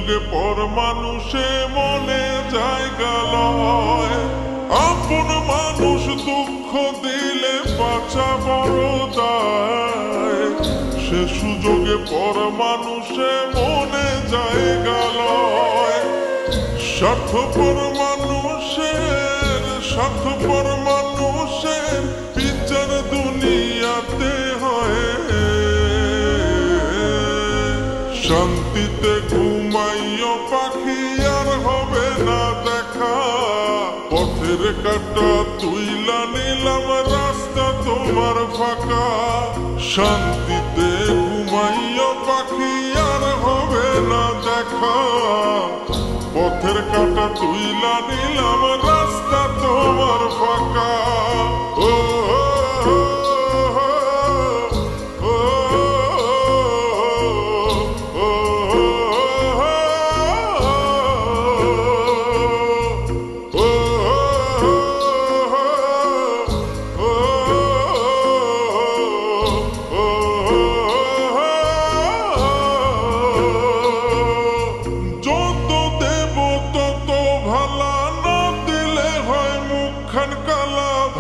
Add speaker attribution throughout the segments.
Speaker 1: সুযোগে পর মানুষে মনে জায়গা লয়। আপন মানুষ দুঃখ দিলে বাঁচা বড় দায়। সে সুযোগে পর মানুষে মনে জায়গা লয়। স্বার্থপর মানুষের বিচার দুনিয়াতে হয়। শান্তিতে ঘুমাইও পাখি আর হবে না দেখা। পথের কাঁটা তুইলা নিলাম রাস্তা তোমার ফাঁকা। শান্তিতে ঘুমাইও পাখি আর হবে না দেখা। পথের কাঁটা তুইলা নিলাম রাস্তা তোমার ফাঁকা।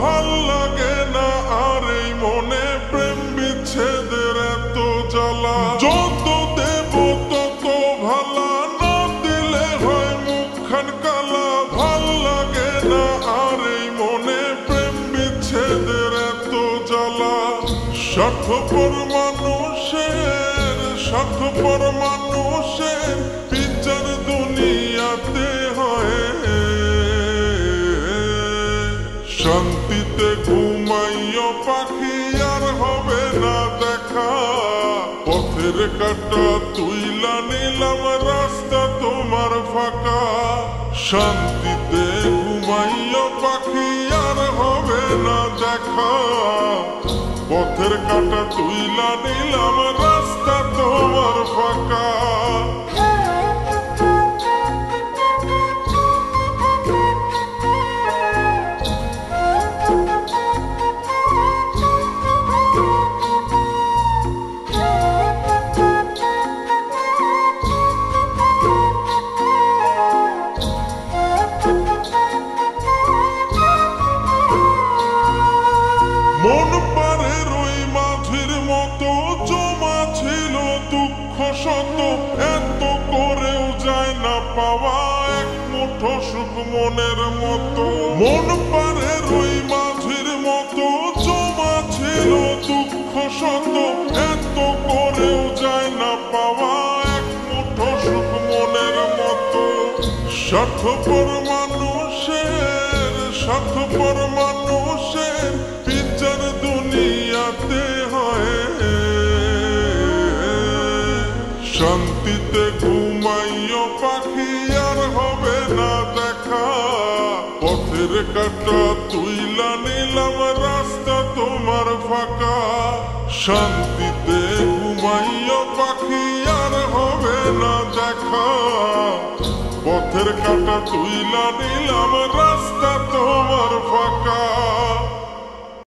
Speaker 1: ভাল লাগে না আর এই মনে প্রেম বিচ্ছেদের এত জ্বালা। যত দেব তত ভালা, না দিলে হয় মুখখান কালা। ভাল লাগে না আর এই মনে প্রেম বিচ্ছেদের এত জ্বালা। স্বার্থপর মানুষের বিচার দুনিয়াতে হয়। শান্তিতে ঘুমাইও পাখি আর হবে না দেখা। পথের কাঁটা তুইলা নিলাম রাস্তা তোমার ফাঁকা। শান্তিতে ঘুমাইও পাখি আর হবে না দেখা। পথের কাঁটা তুইলা নিলাম রাস্তা তোমার ফাঁকা। মন পারে রই মাঝির মতো জমা ছিল দুঃখ শত। এত করেও যায় না পাওয়া এক মুঠো সুখ মনের মতো। মন পারে রই মাঝির মতো জমা ছিল দুঃখ শত। এত করেও যায় না পাওয়া এক মুঠো সুখ মনের মতো। স্বার্থপর মানুষের বিচার দুনিয়াতে হয়। শান্তিতে ঘুমাইও পাখি আর হবে না দেখা। পথের কাঁটা তুইলা নিলাম রাস্তা তোমার ফাঁকা। শান্তিতে ঘুমাইও পাখি আর হবে না দেখা। পথের কাঁটা তুইলা নিলাম রাস্তা তোমার ফাঁকা।